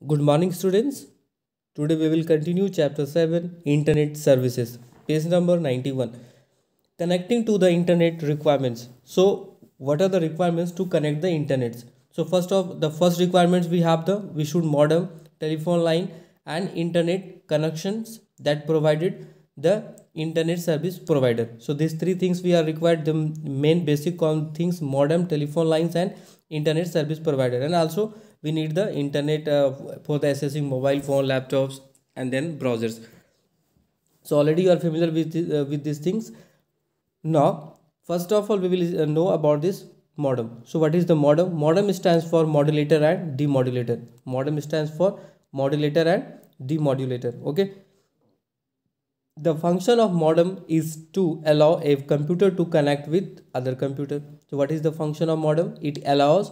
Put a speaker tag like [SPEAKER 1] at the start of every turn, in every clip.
[SPEAKER 1] Good morning, students. Today we will continue chapter 7 Internet Services, page number 91. Connecting to the internet requirements. So, what are the requirements to connect the internet? So, first requirements we should modem, telephone line, and internet connections that provided the internet service provider. So, these three things we are required, the main basic things: modem, telephone lines, and internet service provider. And also we need the internet for the accessing mobile phone, laptops, and then browsers. So already you are familiar with these things. Now, first of all, we will know about this modem. So, what is the modem? Modem stands for modulator and demodulator. Modem stands for modulator and demodulator. Okay. The function of modem is to allow a computer to connect with other computer. So, what is the function of modem? It allows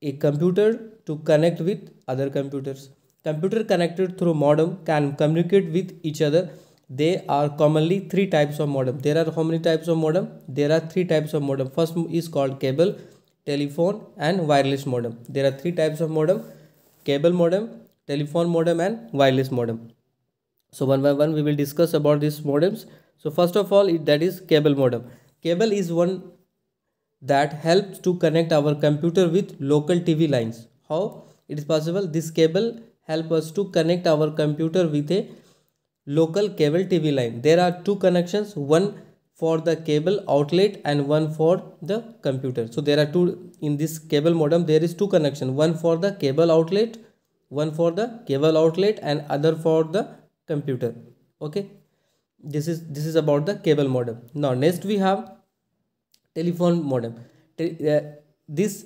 [SPEAKER 1] a computer to connect with other computers. Computer connected through modem can communicate with each other. There are commonly three types of modem. There are how many types of modem? There are three types of modem. First is called cable, telephone, and wireless modem. There are three types of modem: cable modem, telephone modem, and wireless modem. So one by one we will discuss about these modems. So first of all, that is cable modem. Cable is one that helps to connect our computer with local TV lines. How it is possible? This cable help us to connect our computer with a local cable TV line. There are two connections, one for the cable outlet and one for the computer. So there are two in this cable modem. There is two connections, one for the cable outlet, and other for the computer. Okay, this is about the cable modem. Now next we have telephone modem. This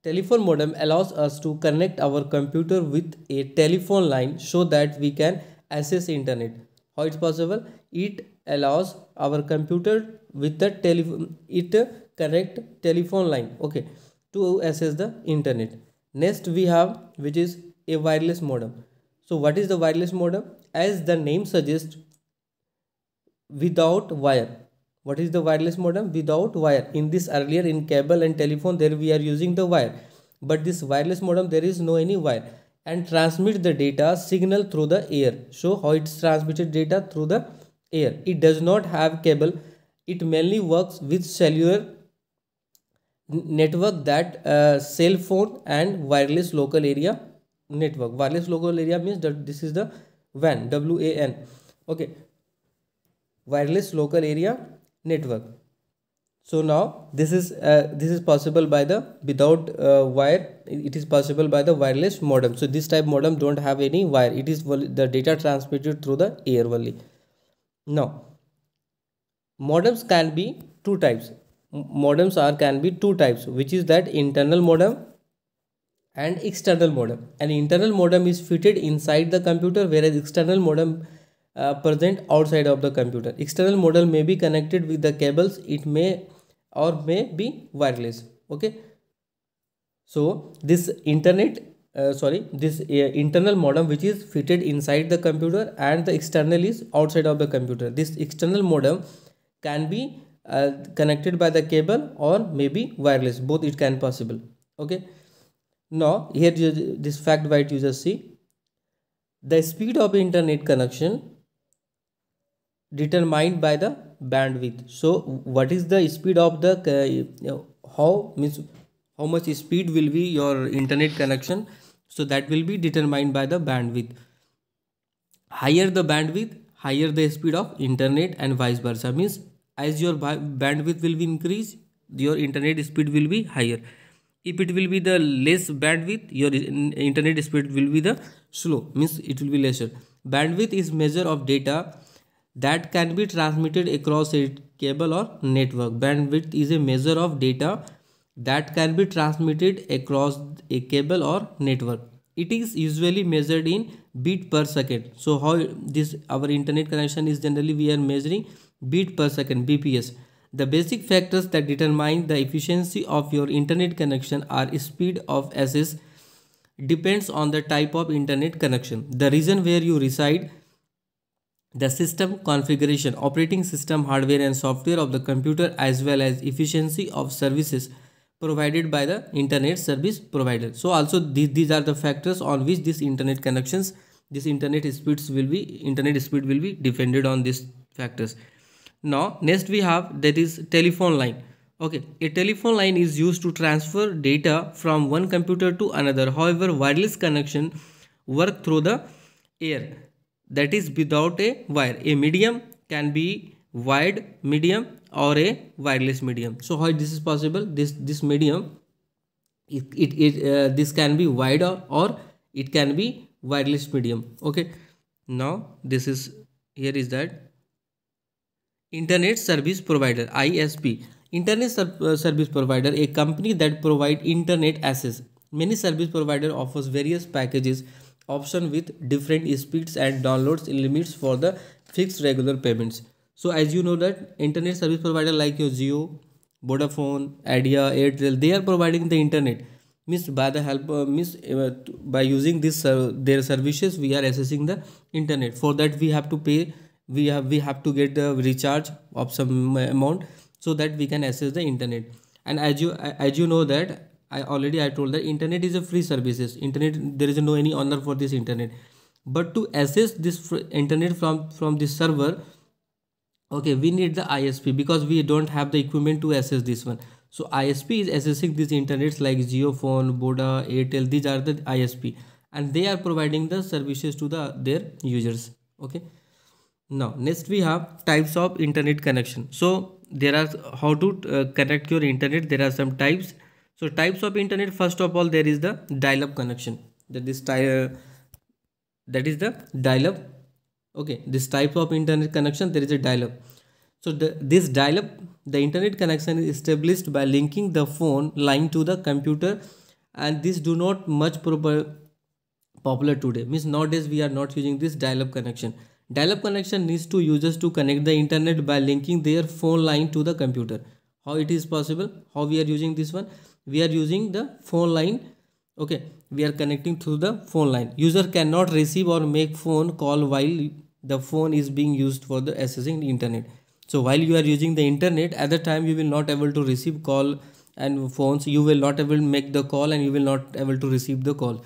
[SPEAKER 1] telephone modem allows us to connect our computer with a telephone line so that we can access internet. How it's possible? It allows our computer with the telephone, it connect telephone line, okay, to access the internet. Next we have, which is a wireless modem. So what is the wireless modem? As the name suggests, without wire. What is the wireless modem? Without wire. In this earlier, in cable and telephone, there we are using the wire, but this wireless modem there is no any wire, and transmit the data signal through the air. So how it's transmitted data? Through the air. It does not have cable. It mainly works with cellular network, that cell phone and wireless local area network. Wireless local area means that this is the WAN, WAN. Okay, wireless local area network. So now this is possible by the without wire. It is possible by the wireless modem. So this type modem don't have any wire. It is the data transmitted through the air only. Now modems can be two types. Can be two types, which is that internal modem and external modem. An internal modem is fitted inside the computer, whereas external modem present outside of the computer. External modem may be connected with the cables. It may or may be wireless. Okay. So this internal modem, which is fitted inside the computer, and the external is outside of the computer. This external modem can be connected by the cable or maybe wireless. Both it can possible. Okay. Now here this fact white you just see. The speed of internet connection determined by the bandwidth. So what is the speed of the how much speed will be your internet connection? So that will be determined by the bandwidth. Higher the bandwidth, higher the speed of internet, and vice versa. Means as your bandwidth will be increased, your internet speed will be higher. If it will be the less bandwidth, your internet speed will be the slow, means it will be lesser. Bandwidth is measure of data that can be transmitted across a cable or network. Bandwidth is a measure of data that can be transmitted across a cable or network. It is usually measured in bit per second. So how this our internet connection is generally we are measuring bit per second, BPS. The basic factors that determine the efficiency of your internet connection are speed of access depends on the type of internet connection, the region where you reside, the system configuration, operating system hardware and software of the computer, as well as efficiency of services provided by the internet service provider. So also these are the factors on which this internet connections, this internet speed will be depended on these factors. Now next we have, that is telephone line. Okay, a telephone line is used to transfer data from one computer to another. However, wireless connection work through the air, that is without a wire. A medium can be wired medium or a wireless medium. So how this is possible? This medium, this can be wired, or it can be wireless medium. Okay, now this is, here is that internet service provider, ISP. Service provider, a company that provide internet access. Many service provider offers various packages option with different speeds and downloads limits for the fixed regular payments. So as you know that internet service provider like your Jio, Vodafone, Idea, Airtel, they are providing the internet. Means by the help by using this their services, we are accessing the internet. For that we have to pay, we have to get the recharge of some amount, so that we can access the internet. And as you know that I told that internet is a free services. Internet, there is no any owner for this internet. But to access this internet from this server, okay, we need the ISP, because we don't have the equipment to access this one. So ISP is accessing these internets like JioPhone, Voda, Airtel. These are the ISP, and they are providing the services to their users. Okay. Now next we have types of internet connection. So there are, how to connect your internet. There are some types. So types of internet, first of all there is the dial-up connection. That is the dial-up. Okay, this type of internet connection, there is a dial-up. So this dial-up, the internet connection is established by linking the phone line to the computer, and this do not much popular today. Means nowadays we are not using this dial-up connection. Dial-up connection needs to users to connect the internet by linking their phone line to the computer. How it is possible? How we are using this one? We are using the phone line. Okay, we are connecting through the phone line. User cannot receive or make phone call while the phone is being used for the accessing the internet. So while you are using the internet, at the time you will not able to receive call and phones. You will not able to make the call, and you will not able to receive the call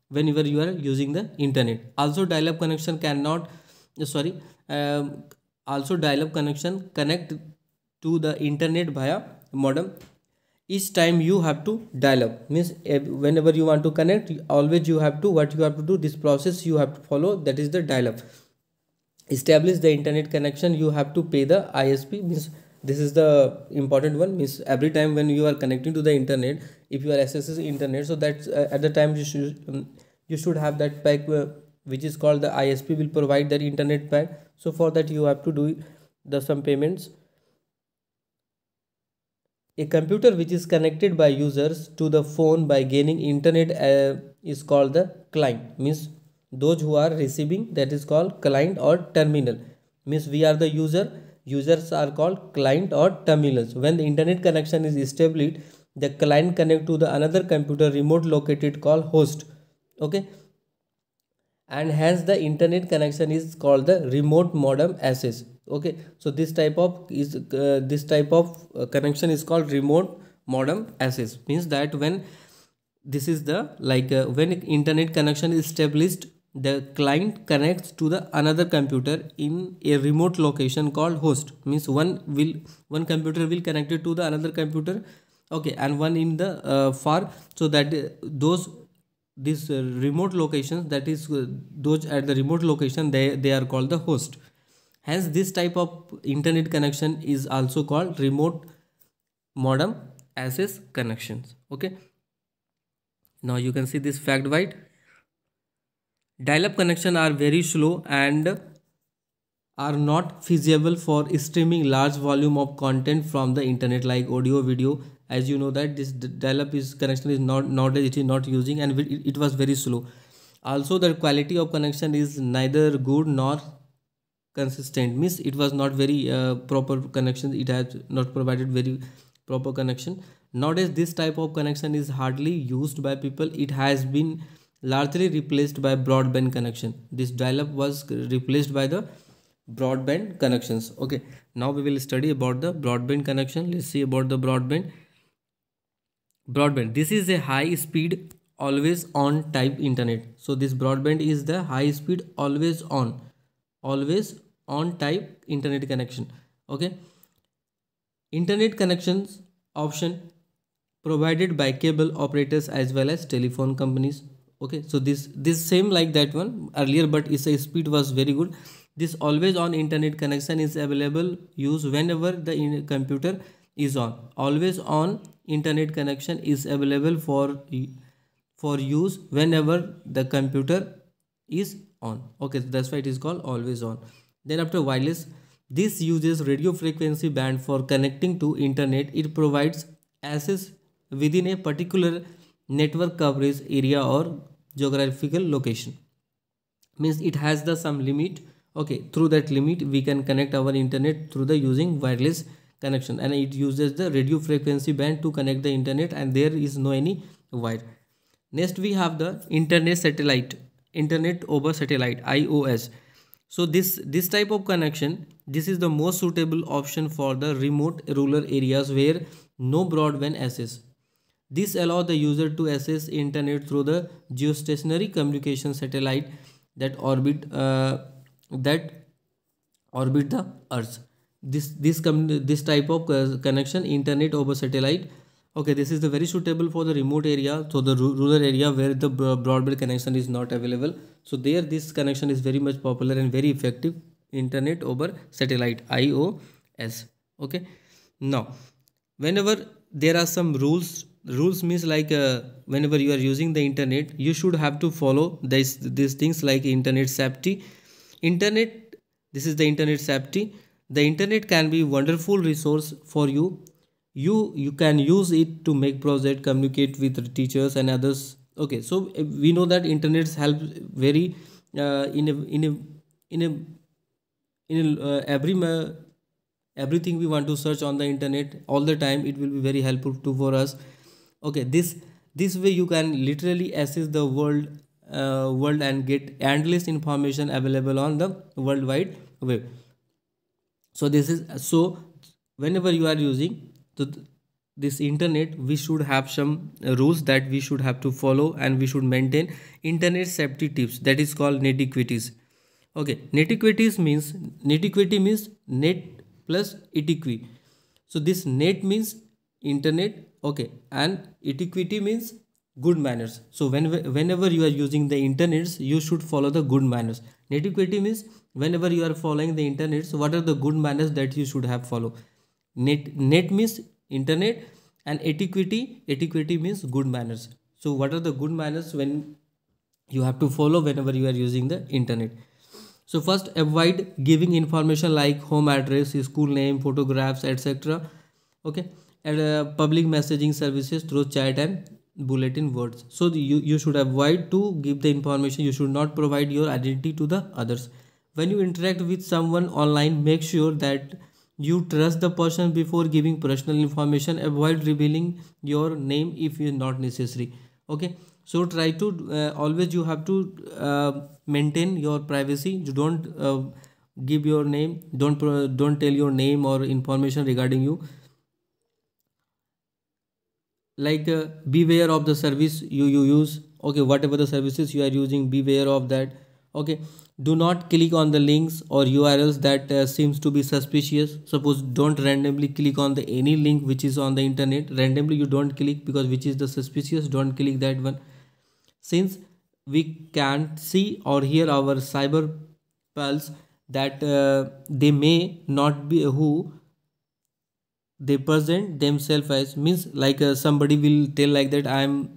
[SPEAKER 1] whenever you are using the internet. Also dial-up connection cannot also dial-up connection connect to the internet via modem. Each time you have to dial up, means whenever you want to connect, always you have to, what you have to do, this process you have to follow, that is the dial up. Establish the internet connection, you have to pay the ISP. Means this is the important one. Means every time when you are connecting to the internet, if you are accessing internet, so that's at the time you should have that pack which is called the ISP will provide that internet pack. So for that you have to do some payments. A computer which is connected by users to the phone by gaining internet is called the client. Means those who are receiving, that is called client or terminal. Means we are the users are called client or terminals. When the internet connection is established, the client connect to the another computer remote located called host. Okay, and hence the internet connection is called the remote modem access. Okay, so this type of connection is called remote modem access. Means that when this is the when internet connection is established, the client connects to the another computer in a remote location called host. Means one computer will connect it to the another computer, okay, and one in the far, so that these remote locations, that is those at the remote location, they are called the host. Hence this type of internet connection is also called remote modem access connections. Okay, now you can see this fact, right? Dial-up connection are very slow and are not feasible for streaming large volume of content from the internet like audio, video. As you know that this dial-up connection is nowadays it is not using, and it was very slow. Also the quality of connection is neither good nor consistent. Means it was not very proper connection. It has not provided very proper connection. Nowadays this type of connection is hardly used by people. It has been largely replaced by broadband connection. This dial-up was replaced by the broadband connections. Okay, now we will study about the broadband connection. Let's see about the broadband. Broadband, this is a high speed always on type internet. So this broadband is the high speed always on type internet connection. Okay, internet connections option provided by cable operators as well as telephone companies. Okay, so this same like that one earlier, but its speed was very good. This always on internet connection is available use whenever the computer is on. Always on internet connection is available for use whenever the computer is on. Okay, so that's why it is called always on. Then after wireless, this uses radio frequency band for connecting to internet. It provides access within a particular network coverage area or geographical location. Means it has the some limit. Okay, through that limit we can connect our internet through the using wireless connection, and it uses the radio frequency band to connect the internet, and there is no any wire. Next we have the internet over satellite, IOS. So this type of connection, this is the most suitable option for the remote rural areas where no broadband access. This allows the user to access internet through the geostationary communication satellite that orbit the earth. This type of connection, internet over satellite. Okay, this is the very suitable for the remote area, so the rural area where the broadband connection is not available. So there this connection is very much popular and very effective, internet over satellite, IOS. Okay, now whenever there are some rules means like whenever you are using the internet, you should have to follow these things like internet safety. Internet, this is the internet safety. The internet can be wonderful resource for you. You can use it to make project, communicate with teachers and others. Okay, so we know that internet helps very in everything we want to search on the internet all the time, it will be very helpful for us. Okay, this way you can literally access the world and get endless information available on the world wide web. So whenever you are using this internet, we should have some rules that we should have to follow, and we should maintain internet safety tips, that is called netiquettes. Okay, netiquettes means net plus etiquette. So this net means internet, okay, and etiquette means good manners. So whenever you are using the internet, you should follow the good manners. Netiquette means whenever you are following the internet, so what are the good manners that you should have follow. Net means internet, and etiquette means good manners. So what are the good manners when you have to follow whenever you are using the internet? So first, avoid giving information like home address, school name, photographs, etc. Okay, and public messaging services through chat and bulletin words. So you should avoid to give the information. You should not provide your identity to the others. When you interact with someone online, make sure that you trust the person before giving personal information. Avoid revealing your name if it is not necessary. Okay, so try to always you have to maintain your privacy. You don't give your name, don't tell your name or information regarding you. Like beware of the service you use. Okay, whatever the services you are using, beware of that. Okay, do not click on the links or URLs that seems to be suspicious. Suppose don't randomly click on the any link which is on the internet. Randomly you don't click, because which is the suspicious, don't click that one. Since we can't see or hear our cyber pals, that they may not be who they present themselves as. Means like somebody will tell like that I am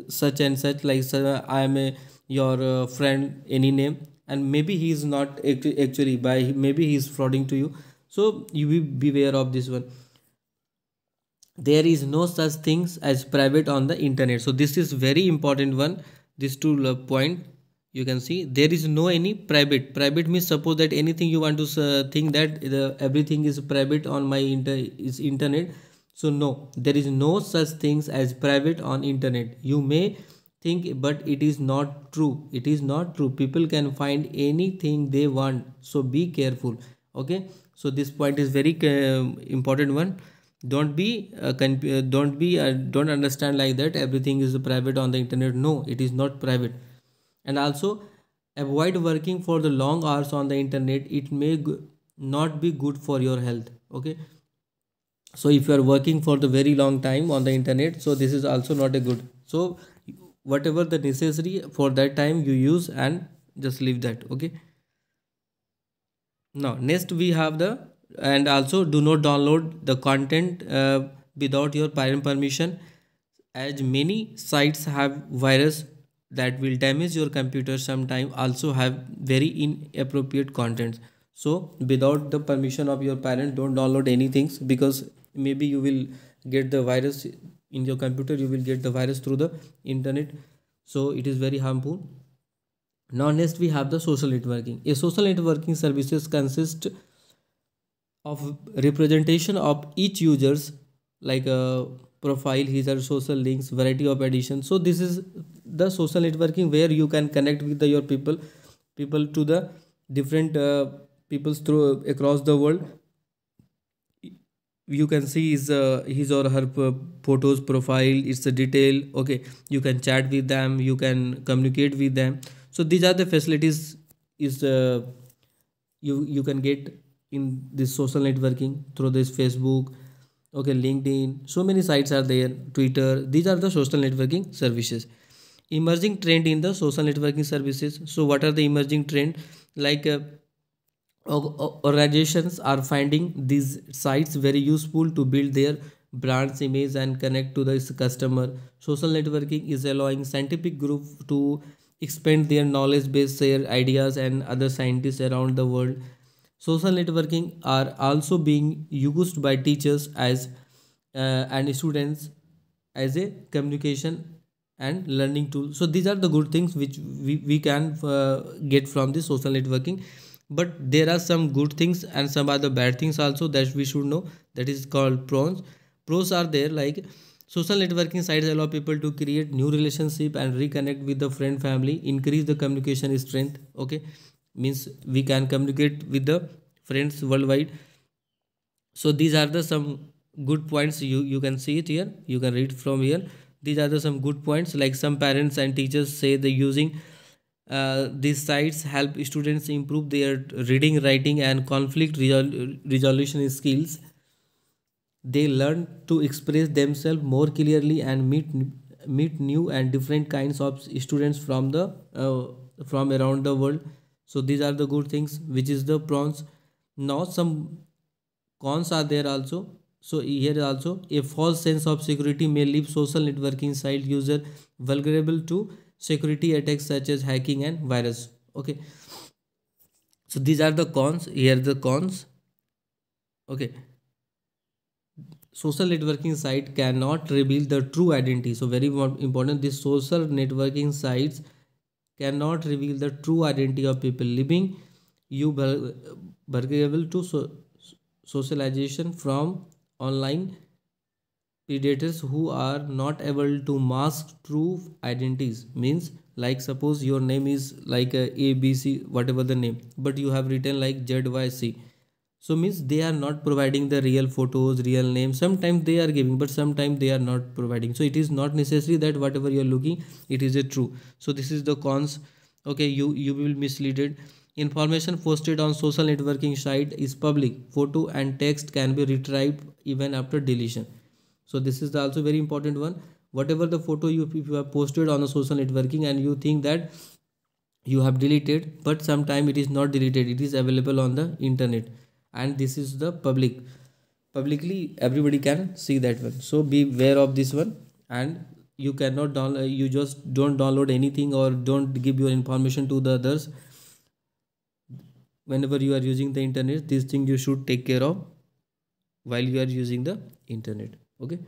[SPEAKER 1] such and such, like I am your friend, any name, and maybe he is not actually, by maybe he is frauding to you. So you will beware of this one. There is no such things as private on the internet. So this is very important one, this two point. You can see there is no any private means suppose that anything you want to think that everything is private on my internet. So no, there is no such things as private on internet. You may think, but it is not true. It is not true. People can find anything they want, so be careful. Okay, so this point is very important one. Don't understand like that everything is private on the internet. No, it is not private. And also avoid working for the long hours on the internet. It may not be good for your health. Okay, so if you are working for the very long time on the internet, so this is also not a good. So whatever the necessary for that time you use and just leave that. Okay, now next we have the, and also do not download the content without your parent permission, as many sites have virus that will damage your computer, sometime also have very inappropriate contents. So without the permission of your parent, don't download anything, because maybe you will get the virus in your computer, you will get the virus through the internet. So it is very harmful. Now next we have the social networking. A social networking services consist of representation of each users, like a profile, his or social links, variety of additions. So this is the social networking where you can connect with your people to the different peoples through across the world. You can see his or her photos profile, it's a detail. Okay, you can chat with them, you can communicate with them. So these are the facilities is you can get in this social networking through this Facebook. Okay, LinkedIn, so many sites are there, Twitter. These are the social networking services. Emerging trend in the social networking services. So what are the emerging trend? Like organizations are finding these sites very useful to build their brand's image and connect to the customer. Social networking is allowing scientific group to expand their knowledge base, share ideas and other scientists around the world. Social networking are also being used by teachers as and students as a communication and learning tool. So these are the good things which we can get from the social networking. But there are some good things and some other bad things also that we should know, that is called pros are there, like social networking sites allow people to create new relationship and reconnect with the friend family, increase the communication strength. Okay, means we can communicate with the friends worldwide. So these are the some good points. You can see it here, you can read from here. These are the some good points, like some parents and teachers say the using these sites help students improve their reading, writing and conflict resolution skills. They learn to express themselves more clearly and meet new and different kinds of students from the from around the world. So these are the good things, which is the pros. Now some cons are there also. So here also, a false sense of security may leave social networking site user vulnerable to security attacks such as hacking and virus. Okay, so these are the cons. Here the cons. Okay, social networking site cannot reveal the true identity. So very important, these social networking sites cannot reveal the true identity of people, leaving you vulnerable to socialization from online predators who are not able to mask true identities. Means, like suppose your name is like a ABC, whatever the name, but you have written like ZYC. So means they are not providing the real photos, real name. Sometimes they are giving, but sometimes they are not providing. So it is not necessary that whatever you are looking, it is a true. So this is the cons. Okay, you will misleaded. Information posted on social networking site is public. Photo and text can be retrieved even after deletion. So this is the also very important one. Whatever the photo if you have posted on a social networking and you think that you have deleted, but sometime it is not deleted, it is available on the internet, and this is the publicly everybody can see that one. So be aware of this one. And you cannot download, you just don't download anything or don't give your information to the others. Whenever you are using the internet, this thing you should take care of while you are using the internet. Okay.